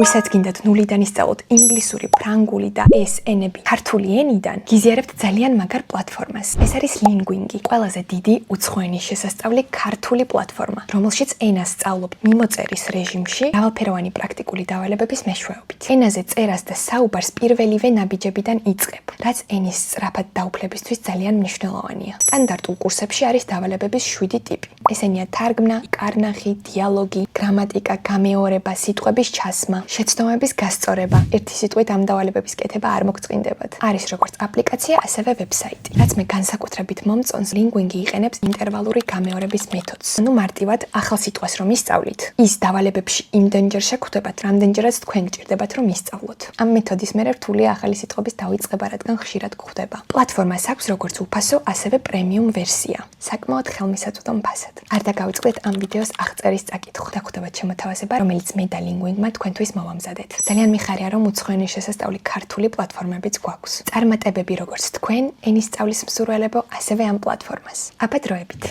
ვისაც გინდათ ნულიდან ისწავლოთ ინგლისური, ფრანგული და ეს ენები ქართული ენიდან, გიზიარებთ ძალიან მაგარ პლატფორმას. ეს არის Lingwing, ყველაზე დიდი უცხოენის შესასწავლი ქართული პლატფორმა, რომელშიც ენას სწავლობ მიმოწერის რეჟიმში, მრავალფეროვანი პრაქტიკული დავალებების მეშვეობით. ენაზე წერას და საუბარს პირველივე ნაბიჯებიდან იწყებ, რაც ენის სწრაფად დაუფლებისთვის ძალიან მნიშვნელოვანია. სტანდარტულ კურსებში არის დავალებების 7 ტიპი. ესენია თარგმნა, კარნახი, დიალოგი, გრამატიკა, გამეორება, სიტყვების ჩასმა, შეცდომების გასწორება. ერთი სიტყვით ამ დავალებების კეთება არ მოგწყინდებათ. არის როგორც აპლიკაცია, ასევე ვებსაიტი. რაც მე განსაკუთრებით მომწონს, Lingwing იყენებს ინტერვალური გამეორების მეთოდს. ანუ მარტივად ახალ სიტყვას რომ ისწავლით, ის დავალებებში იმდენჯერ შეგხვდებათ, რამდენჯერაც თქვენ გჭირდებათ რომ ისწავლოთ. ამ მეთოდის მერე რთულია ახალი სიტყვების დავიწყება, რადგან ხშირად გვხვდება. პლატფორმას აქვს როგორც უფასო, ასევე პრემიუმ ვერსია. საკმაოდ ხელმისაწვდომ ფასად. არ დაგავიწყდეთ ამ ვიდეოს აღწერის წაკითხვა. დაგხვდებათ შემოთავაზება, რომელიც მე და Lingwing-მა თქვენთვის მოვამზადეთ. ძალიან მიხარია, რომ უცხოენის შესასწავლი ქართული პლატფორმებიც გვაქვს. წარმატებები როგორც თქვენ, ენის სწავლის მსურველებო, ასევე ამ პლატფორმას. აბა დროებით.